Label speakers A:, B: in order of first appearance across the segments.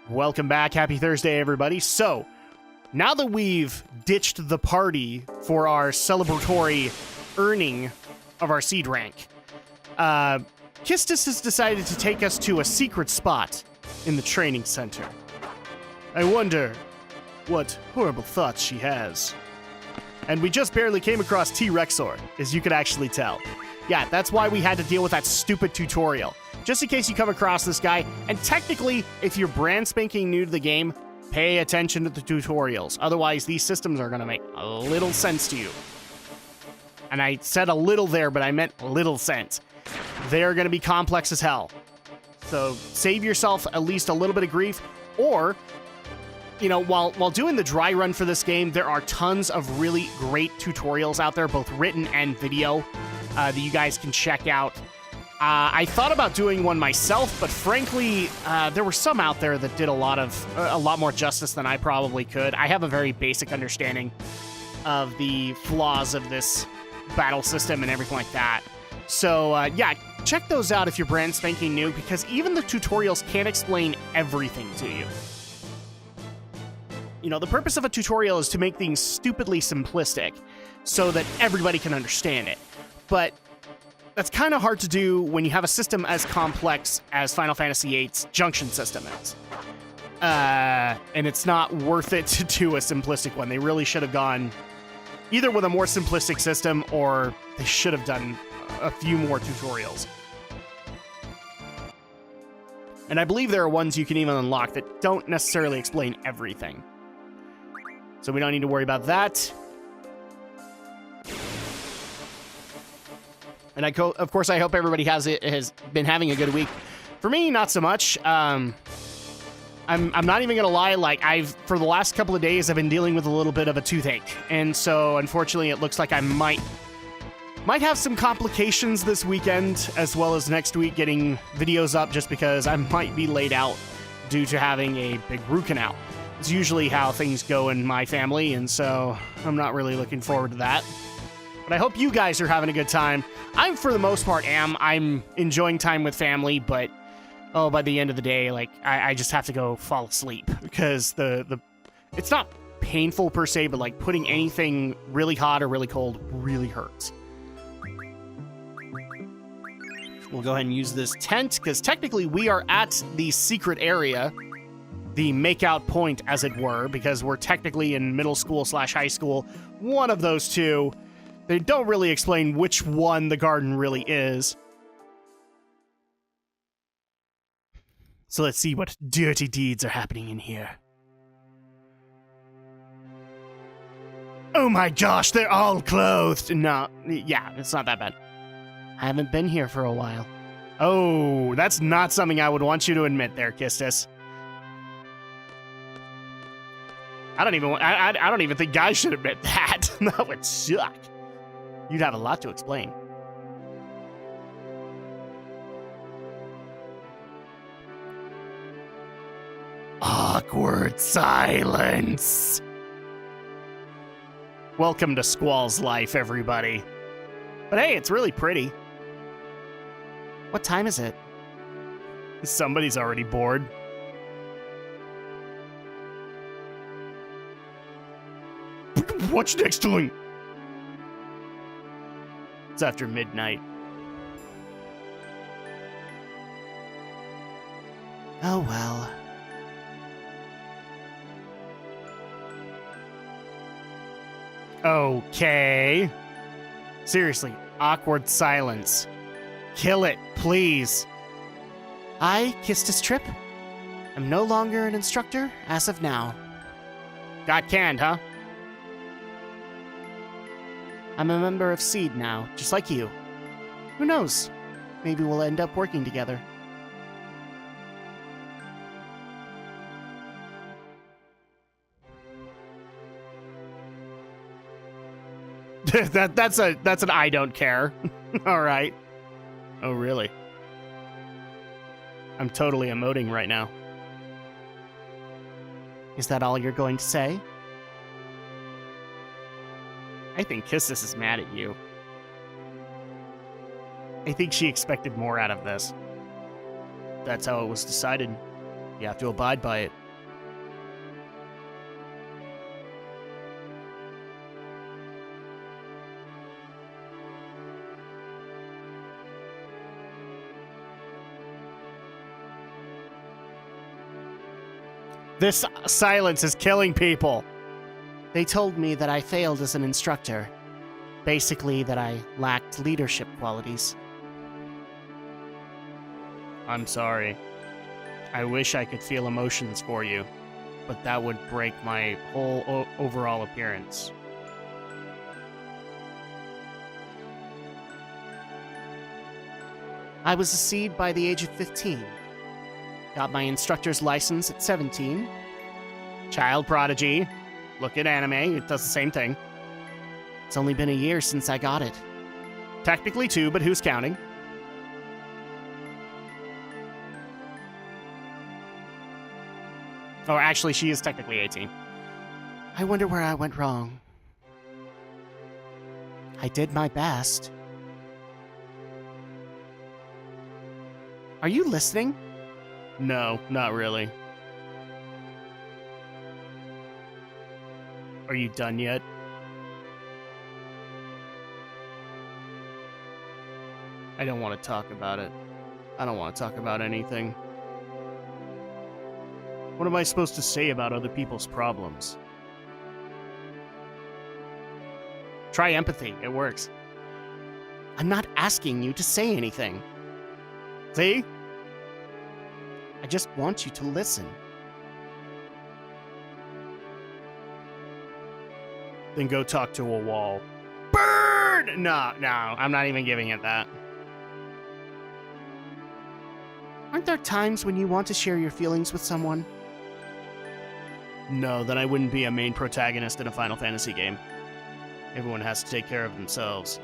A: Welcome back. Happy Thursday, everybody. So, now that we've ditched the party for our celebratory earning of our seed rank, Quistis has decided to take us to a secret spot in the training center. I wonder what horrible thoughts she has. And we just barely came across T-Rexor, as you could actually tell. Yeah, that's why we had to deal with that stupid tutorial. Just in case you come across this guy, and technically, if you're brand spanking new to the game, pay attention to the tutorials. Otherwise, these systems are going to make a little sense to you. And I said a little there, but I meant little sense. They're going to be complex as hell. So save yourself at least a little bit of grief, or, you know, while doing the dry run for this game, there are tons of really great tutorials out there, both written and video, that you guys can check out. I thought about doing one myself, but frankly, there were some out there that did a lot more justice than I probably could. I have a very basic understanding of the flaws of this battle system and everything like that. So, yeah, check those out if you're brand spanking new, because even the tutorials can't explain everything to you. You know, the purpose of a tutorial is to make things stupidly simplistic so that everybody can understand it. But that's kind of hard to do when you have a system as complex as Final Fantasy VIII's Junction system is. And it's not worth it to do a simplistic one. They really should have gone either with a more simplistic system, or they should have done a few more tutorials. And I believe there are ones you can even unlock that don't necessarily explain everything. So we don't need to worry about that. And of course, I hope everybody has been having a good week. For me, not so much. I'm not even gonna lie. Like, for the last couple of days, I've been dealing with a little bit of a toothache, and so unfortunately, it looks like I might have some complications this weekend, as well as next week getting videos up, just because I might be laid out due to having a big root canal. It's usually how things go in my family, and so I'm not really looking forward to that. But I hope you guys are having a good time. I, for the most part, am. I'm enjoying time with family, but by the end of the day, like, I just have to go fall asleep, because it's not painful per se, but like putting anything really hot or really cold really hurts. We'll go ahead and use this tent, because technically we are at the secret area, the makeout point, as it were, because we're technically in middle school / high school, one of those two. They don't really explain which one the garden really is. So let's see what dirty deeds are happening in here. Oh my gosh, they're all clothed! No, yeah, it's not that bad. I haven't been here for a while. Oh, that's not something I would want you to admit there, Quistis. I don't even think guys should admit that. That would suck. You'd have a lot to explain. Awkward silence. Welcome to Squall's life, everybody. But hey, it's really pretty. What time is it? Somebody's already bored. What's next time? It's after midnight. Oh well. Okay. Seriously, awkward silence. Kill it, please. I, Quistis Trip, am no longer an instructor as of now. Got canned, huh? I'm a member of Seed now, just like you. Who knows? Maybe we'll end up working together. That's an I don't care. All right. Oh, really? I'm totally emoting right now. Is that all you're going to say? I think Quistis is mad at you. I think she expected more out of this. That's how it was decided. You have to abide by it. This silence is killing people. They told me that I failed as an instructor. Basically, that I lacked leadership qualities. I'm sorry. I wish I could feel emotions for you, but that would break my whole overall appearance. I was a seed by the age of 15. Got my instructor's license at 17. Child prodigy. Look at anime, it does the same thing. It's only been a year since I got it. Technically 2, but who's counting? Oh, actually, she is technically 18. I wonder where I went wrong. I did my best. Are you listening? No, not really. Are you done yet? I don't want to talk about it. I don't want to talk about anything. What am I supposed to say about other people's problems? Try empathy. It works. I'm not asking you to say anything. See? I just want you to listen. Then go talk to a wall. Burn! No, I'm not even giving it that. Aren't there times when you want to share your feelings with someone? No, then I wouldn't be a main protagonist in a Final Fantasy game. Everyone has to take care of themselves.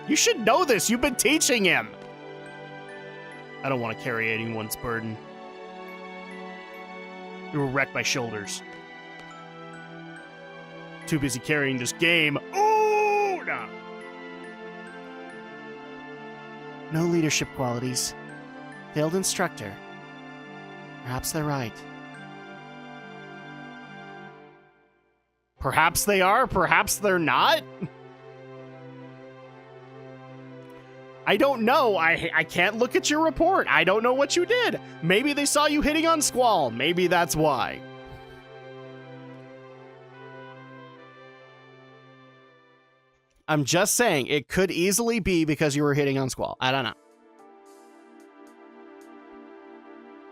A: You should know this. You've been teaching him. I don't want to carry anyone's burden. It will wreck my shoulders. Too busy carrying this game. Oh, no. No leadership qualities. Failed instructor. Perhaps they're right. Perhaps they are, perhaps they're not. I don't know. I can't look at your report. I don't know what you did. Maybe they saw you hitting on Squall. Maybe that's why. I'm just saying, it could easily be because you were hitting on Squall. I don't know.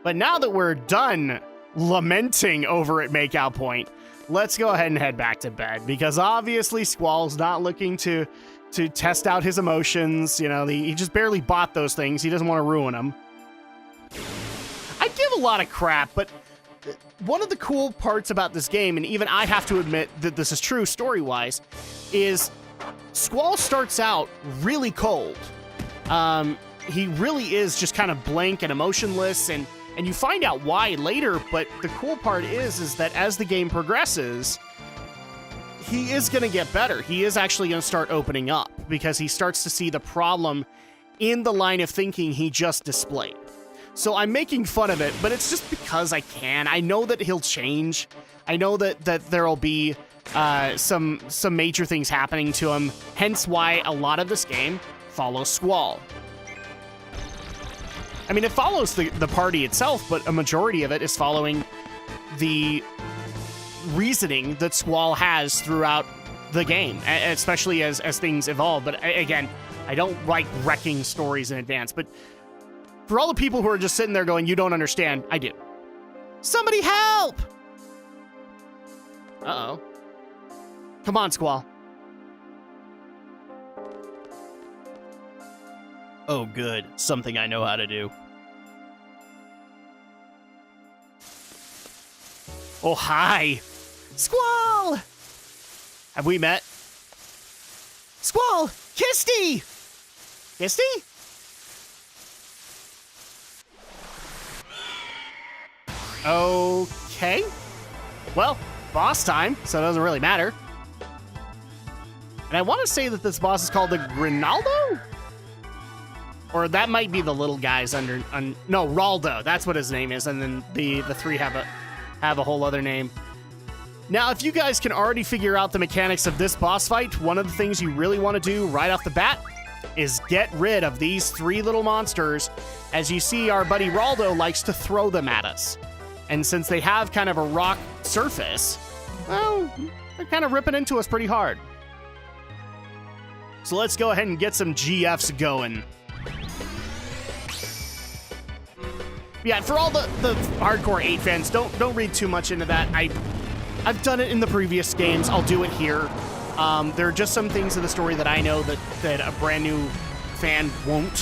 A: But now that we're done lamenting over at Makeout Point, let's go ahead and head back to bed, because obviously Squall's not looking to test out his emotions. You know, he just barely bought those things. He doesn't want to ruin them. I give a lot of crap, but one of the cool parts about this game, and even I have to admit that this is true story-wise, is Squall starts out really cold. He really is just kind of blank and emotionless, and you find out why later, but the cool part is that as the game progresses, he is going to get better. He is actually going to start opening up because he starts to see the problem in the line of thinking he just displayed. So I'm making fun of it, but it's just because I can. I know that he'll change. I know that there'll be some major things happening to him, hence why a lot of this game follows Squall. I mean, it follows the party itself, but a majority of it is following the reasoning that Squall has throughout the game, especially as things evolve. But again, I don't like wrecking stories in advance, but for all the people who are just sitting there going, you don't understand, I do. Somebody help! Uh-oh. Come on, Squall. Oh, good. Something I know how to do. Oh, hi. Squall! Have we met? Squall! Quistis! Quistis? Okay. Well, boss time, so it doesn't really matter. And I want to say that this boss is called the Grinaldo? Or that might be the little guys under... no, Raldo. That's what his name is. And then the three have a whole other name. Now, if you guys can already figure out the mechanics of this boss fight, one of the things you really want to do right off the bat is get rid of these three little monsters. As you see, our buddy Raldo likes to throw them at us. And since they have kind of a rock surface, well, they're kind of ripping into us pretty hard. So let's go ahead and get some GFs going. Yeah, for all the hardcore 8 fans, don't read too much into that. I've done it in the previous games. I'll do it here. There are just some things in the story that I know that a brand new fan won't.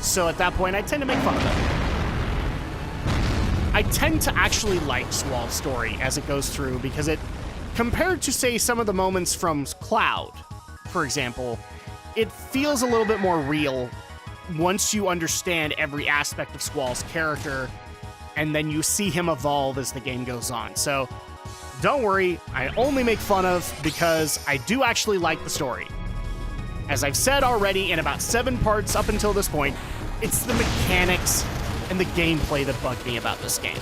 A: So at that point, I tend to make fun of it. I tend to actually like Squall's story as it goes through because it, compared to, say, some of the moments from Cloud, for example, it feels a little bit more real once you understand every aspect of Squall's character, and then you see him evolve as the game goes on. So don't worry, I only make fun of because I do actually like the story. As I've said already in about 7 parts up until this point, it's the mechanics and the gameplay that bug me about this game.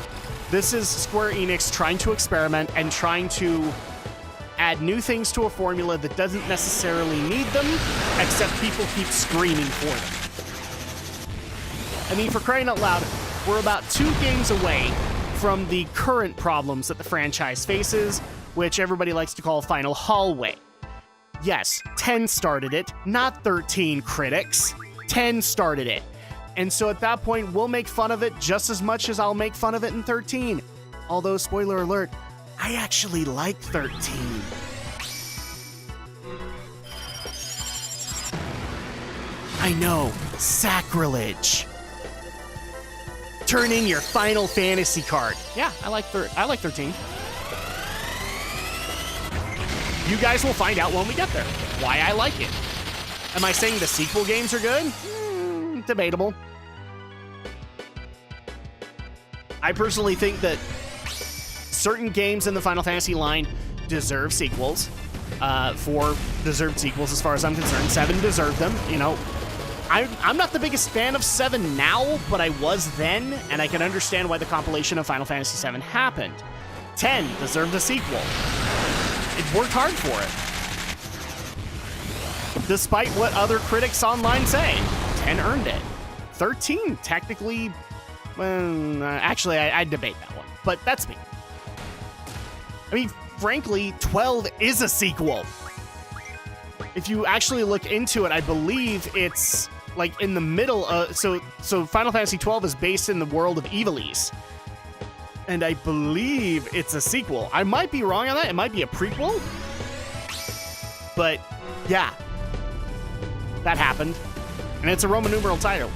A: This is Square Enix trying to experiment and trying to add new things to a formula that doesn't necessarily need them, except people keep screaming for them. I mean, for crying out loud, we're about 2 games away from the current problems that the franchise faces, which everybody likes to call Final Hallway. Yes, 10 started it, not 13 critics. 10 started it. And so at that point, we'll make fun of it just as much as I'll make fun of it in 13. Although, spoiler alert, I actually like 13. I know, sacrilege. Turn in your Final Fantasy card. Yeah, I like 13. You guys will find out when we get there why I like it. Am I saying the sequel games are good? Debatable. I personally think that certain games in the Final Fantasy line deserve sequels. Deserved sequels as far as I'm concerned. 7 deserved them, you know. I'm not the biggest fan of 7 now, but I was then, and I can understand why the compilation of Final Fantasy VII happened. 10 deserved a sequel. It worked hard for it. Despite what other critics online say, 10 earned it. 13 technically, well, actually, I'd debate that one, but that's me. I mean, frankly, 12 is a sequel. If you actually look into it, I believe it's like in the middle of, so Final Fantasy 12 is based in the world of Ivalice. And I believe it's a sequel. I might be wrong on that. It might be a prequel. But yeah, that happened. And it's a Roman numeral title.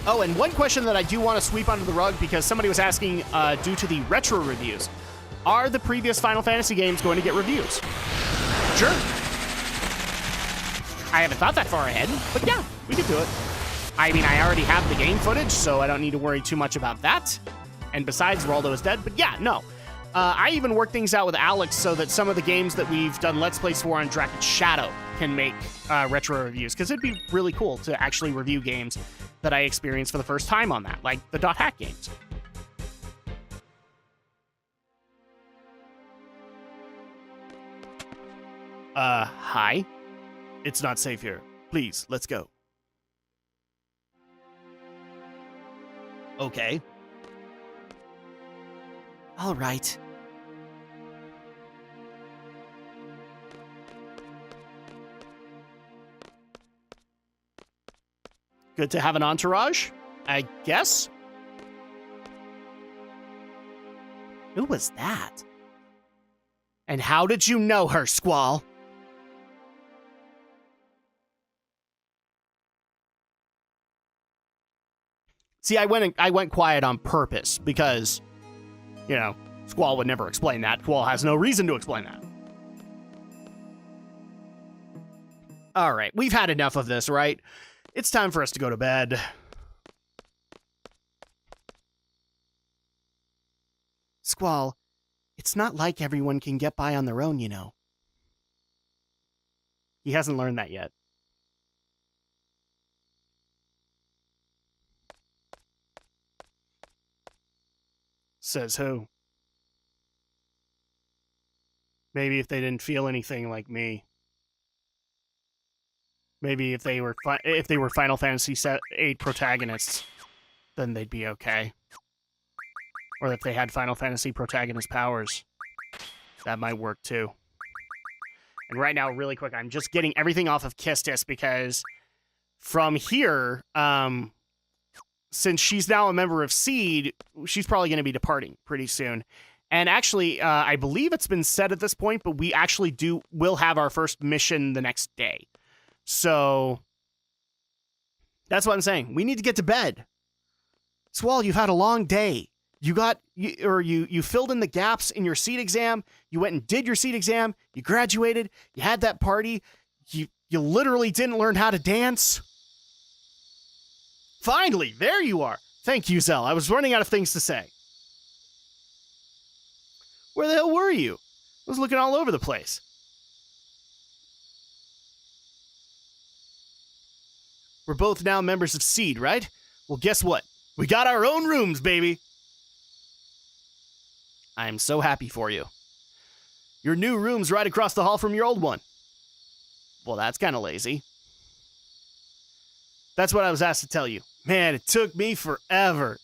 A: Oh, and one question that I do want to sweep under the rug because somebody was asking due to the retro reviews. Are the previous Final Fantasy games going to get reviews? Sure. I haven't thought that far ahead, but yeah, we could do it. I mean, I already have the game footage, so I don't need to worry too much about that. And besides, Raldo is dead, but yeah, no. I even worked things out with Alex so that some of the games that we've done Let's Plays for on Drak Shadow can make retro reviews, because it'd be really cool to actually review games that I experienced for the first time on that, like the Dot Hack games. Hi? It's not safe here. Please, let's go. Okay. All right. Good to have an entourage, I guess. Who was that? And how did you know her, Squall? See, I went quiet on purpose because, you know, Squall would never explain that. Squall has no reason to explain that. All right, we've had enough of this, right? It's time for us to go to bed. Squall, it's not like everyone can get by on their own, you know. He hasn't learned that yet. Says who? Maybe if they didn't feel anything like me. Maybe if they were Final Fantasy VIII protagonists, then they'd be okay. Or if they had Final Fantasy protagonist powers, that might work too. And right now, really quick, I'm just getting everything off of Quistis because from here, since she's now a member of Seed, she's probably going to be departing pretty soon. And actually, I believe it's been said at this point, but we actually will have our first mission the next day. So that's what I'm saying. We need to get to bed. Squall, you've had a long day. You filled in the gaps in your Seed exam. You went and did your Seed exam. You graduated. You had that party. You literally didn't learn how to dance. Finally, there you are. Thank you, Zell. I was running out of things to say. Where the hell were you? I was looking all over the place. We're both now members of Seed, right? Well, guess what? We got our own rooms, baby. I'm so happy for you. Your new room's right across the hall from your old one. Well, that's kind of lazy. That's what I was asked to tell you. Man, it took me forever.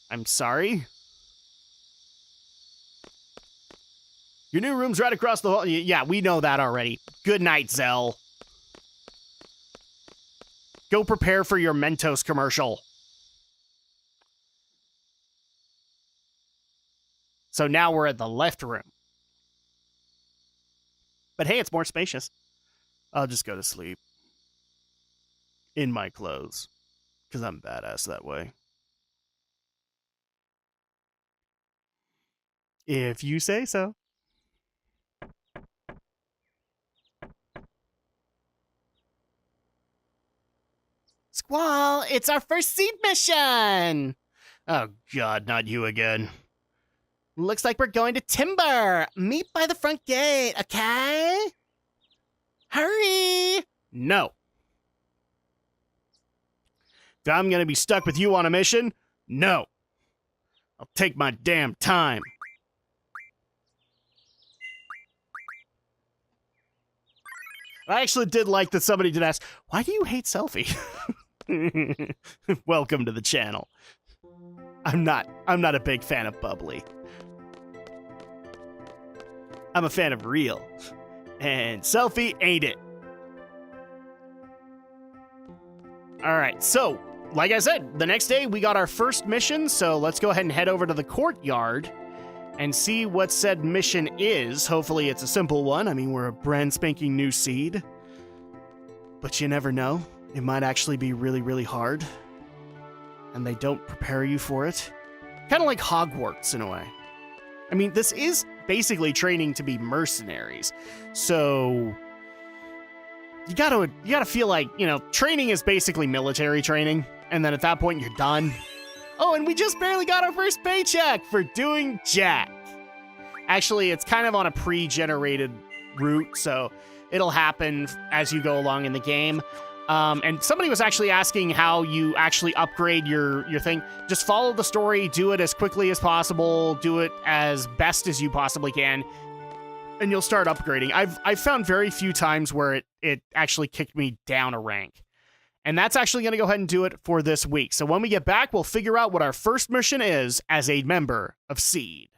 A: I'm sorry? Your new room's right across the hall. Yeah, we know that already. Good night, Zell. Go prepare for your Mentos commercial. So now we're at the left room. But hey, it's more spacious. I'll just go to sleep. In my clothes. Because I'm badass that way. If you say so. Squall, it's our first Seed mission! Oh god, not you again. Looks like we're going to Timber. Meet by the front gate, okay? Hurry! No. If I'm gonna be stuck with you on a mission, no. I'll take my damn time. I actually did like that somebody did ask, why do you hate Selfie? Welcome to the channel. I'm not a big fan of bubbly. I'm a fan of real. And Selfie ain't it. Alright, so, like I said, the next day we got our first mission, so let's go ahead and head over to the courtyard and see what said mission is. Hopefully it's a simple one. I mean, we're a brand spanking new Seed. But you never know. It might actually be really, really hard. And they don't prepare you for it. Kind of like Hogwarts in a way. I mean, this is basically training to be mercenaries. So you gotta feel like, you know, training is basically military training. And then at that point, you're done. Oh, and we just barely got our first paycheck for doing Jack. Actually, it's kind of on a pre-generated route, so it'll happen as you go along in the game. And somebody was actually asking how you actually upgrade your thing. Just follow the story, do it as quickly as possible, do it as best as you possibly can, and you'll start upgrading. I've found very few times where it actually kicked me down a rank. And that's actually going to go ahead and do it for this week. So when we get back, we'll figure out what our first mission is as a member of Seed.